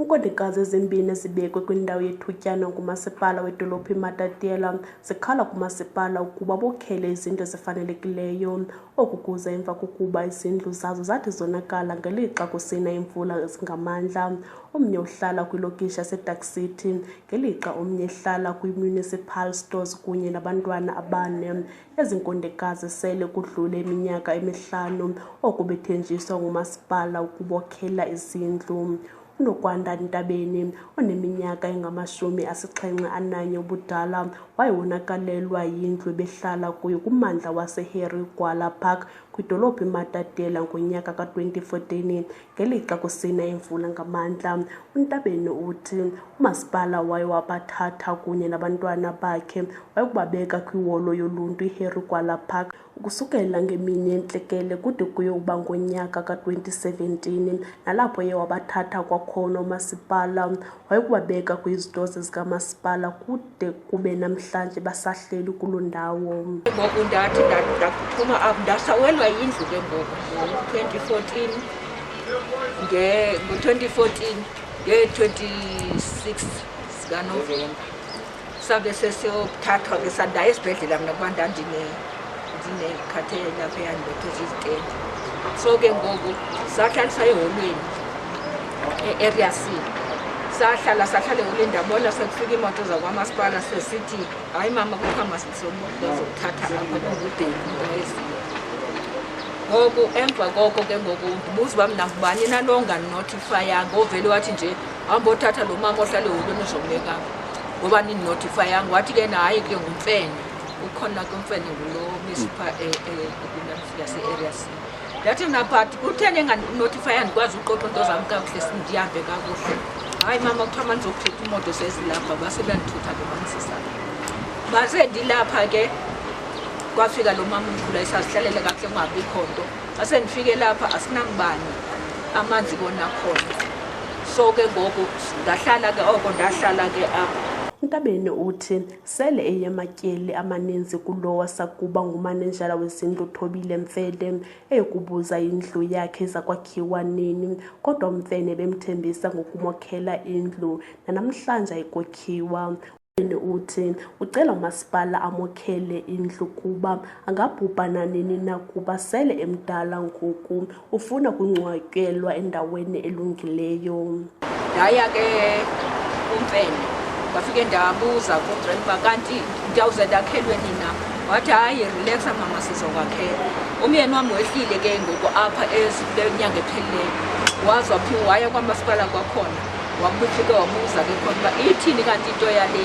Iinkondekazi ezimbini ezibekwe kwindawo yethutyana ngumasipala wedolophu eMatatiele zikhala kumasipala ukuba bokhele izindlu ezifanelekileyo, oku kuza emva kokuba izindlu zazo zathi zonakala ngelixa kusina imvula ngamandla. Omnye uhlala kwilokishi yaseDark City ngelixa omnye ehlala kwi-municipal stores kunye nabantwana abane. Ezinkondekazi sele kudlule iminyaka emihlanu oku bethenjiswa ngumasipala ukubokhela izindlu. Unokwanda Ntabeni oneminyaka engama-71 ubudala wayewonakalelwa yindlu ebehlala kuyo kummandla waseHarry Gwala Park kwidolophu eMatatiele ngonyaka ka-2014 ngelixa kusina imvula ngamandla. uNtabeni uthi umasipala waye wabathatha kunye nabantwana bakhe wayekubabeka kwiholo yoluntu iHarry Gwala Park ukusukela ngemini yentlekele kude kuyokuba ngonyaka ka-2017 nalapho ye wabathatha kwakhona umasipala wayekubabeka kwizitozi zikamasipala kude kube namhlanje basahleli kuloo ndawo. Ngoku ndathi ndaphuma apho ndasawelwa yindlu ke ngoku ngo-2014 nge-26 zikaNovemba sabe sesiyothathwa ke sandaya esibhedlela mna kuba ndinekhathele lapha yandibethe zizitende. So ke ngoku sahlaliswa eholweni e-area C. Sahlala eholweni ndabona sekufika imoto zakwamasipala sesithi hayi mama kuthiwa masizokuthatha apha kungubheki into eziyo. Ngoku emva koko ke ngoku ndibuza uba mna ngubani nalo onganinotifayanga ovele wathi nje hamba othatha lo mama ohlala eholweni uzombeka ngoba nindinotifayanga. Wathi ke nahayi ke ngumfene ukhona ke umfene ngulo municipal yase-area C. Ndathi mna but kutheni enganotifayanga ndikwazi uqoqa into zam kakuhle sindihambe kakuhle. Hayi mama kuthiwa mandizokuthutha imoto sezilapha basebendithutha ke banisisa. Base ndilapha ke kwafika lo mama umkhulu esazihlalele kakuhle kungabikho nto. Base ndifike lapha asinambani amanzi kona khona. So ke ngoku ndahlala ke oko ndahlala ke apha. uNtabeni uthi sele eyaMatyeli amaninzi kulowa sakuba ngumanenjala wezindlu Thobile Mfede eyokubuza indlu yakhe zakwakhiwa nini, kodwa umfene bemthembisa ngokumokhela indlu nanamhlanje ayikokhiwa. Uthi ucela umasipala amokhele indlu kuba angabhubha nanini na kuba sele emdala ngoku ufuna ukungcwatyelwa endaweni elungileyo. Ndaya ke umfene bafike ndabuza kuDriver kanti ndiyawuze ndakhelwe nina. Wathi hayi relaxa mama sizokwakhela. Umyeni wami wehlile ke ngoku apha ezinyanga ephelileyo wazi waphiwa waya kwamasipala kwakhona wabufike wabuza ke khona uba ithini kanti into yale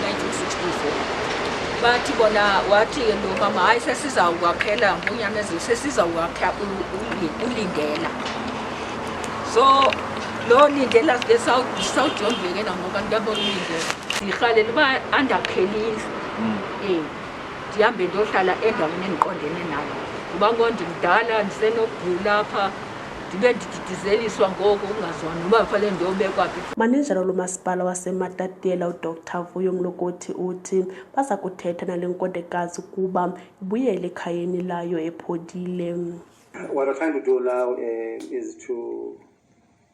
1964. Bathi bona wathi lo mama hayi sesizawukwakhela ngunyamezulu sesizawukwakha ulindela. So lo lindela ke sawujongeke nangoku ndiyabona ulindela ndirhalela uba andakhelile ndihambe ndohlala endaweni endiqondene nayo ngoba ngondimdala ndisenogula apha ndibe ndididizeliswa ngoku ungazona uba fanele ndiyobekwa phi. Manenjala lomasipala waseMatatiele uDr Vuyo Mlokoti uthi baza kuthetha nale nkondekazi kuba ibuyele ekhayeni layo epholile. What we're trying to do now is to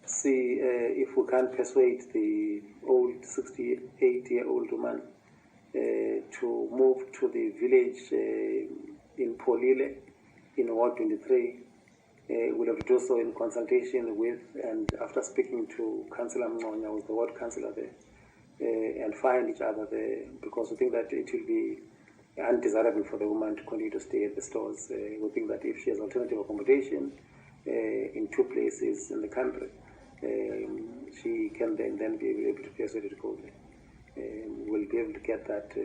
see if we can persuade the old 68-year-old woman to move to the village in Polile in Ward 23. We'll have to do so in consultation with and after speaking to Councillor Mngonya, who's the ward councillor there, and find each other there because we think that it will be undesirable for the woman to continue to stay at the stores. We think that if she has alternative accommodation in two places in the country, she can then be able to persuade her to go there. We'll be able to get that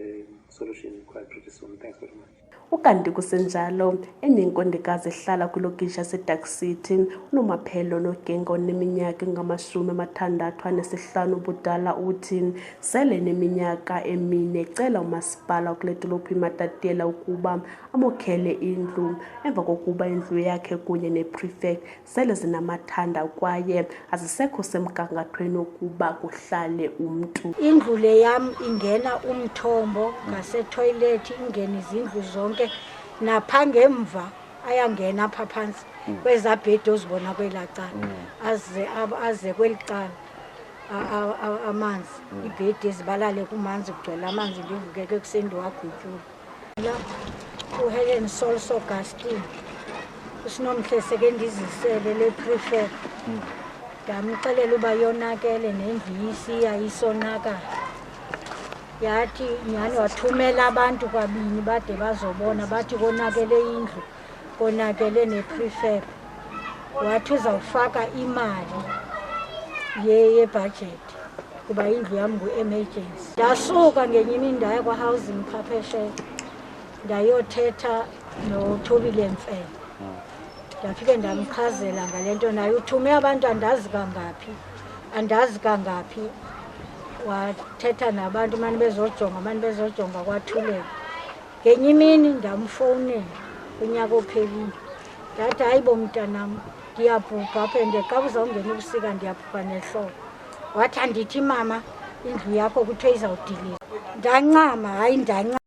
solution quite pretty soon. Thanks very much. Ukanti kusenjalo enye inkondekazi ehlala kwilokishi yaseDark City unomaphelo nogengo oneminyaka engama-65 ubudala uthi sele neminyaka emine ecela umasipala kule dolophu eMatatiele ukuba amokhele indlu emva kokuba indlu yakhe kunye neprefect sele zinamathanda kwaye azisekho semgangathweni ukuba kuhlale umntu. Indlu le yam ingena umthombo ngasetoilet ingena izindlu zonke napha ngemva ayangena apha phansi kwezabhedo ozibona kwelacala aze kwelicala amanzi ibhedi ezibalale kumanzi kugcwele amanzi ndivukeke ekuseni ndiwagutyula uHelen Sols Augustine usinomhle seke ndizisele le prefect ndamxelela uba yonakele nendlu isonakala yathi nyhani wathumela abantu kwabini bade bazobona bathi konakele indlu konakele neprefect wathi uzawufaka imali yebudget kuba indlu yam ngu-emergency. Ndasuka ngenye imini ndaya kwa-housing phapheshe ndayothetha noThobile Mfene ndafike ndamchazela ngale nto naye uthume abantu andazi kangaphi wathetha nabantu mani bezojonga kwathuleka. Ngenye imini ndamfowunela unyaka ophelile ndathi hayi bo mntanam ndiyabhubha apha ende xa uzawungena ubusika ndiyabhubha nehlobo. Wathi andithi mama indlu yakho kuthiwe izawudilizwa. Ndancama hayi ndancama.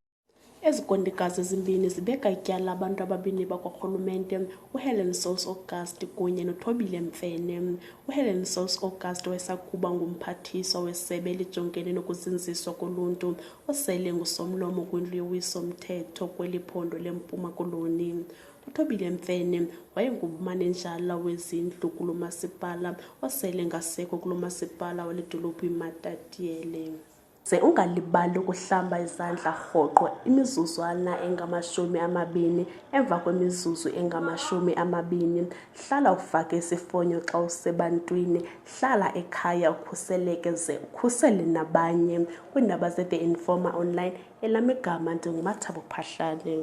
Ezi nkondekazi ezimbini zibeka ityala abantu ababini bakwarhulumente uHelen Sols August kunye noThobile Mfene. uHelen Sols August wayesakuba ngumphathiswa wesebe elijongene nokuzinziswa koluntu osele ngusomlomo kwindlu yowiso-mthetho kweli phondo leMpuma Koloni. uThobile Mfene wayengumanenjala wezindlu kulo masipala osele ngasekho kulo masipala wale dolophu eMatatiele. Ze ungalibali ukuhlamba izandla rhoqo imizuzwana engama-20 emva kwemizuzu engama-20. Hlala ufake isifonyo xa usebantwini, hlala ekhaya ukhuseleke ze ukhusele nabanye. Kwiindaba ze-The Informer Online, elami igama ndinguMathabo Phahlane.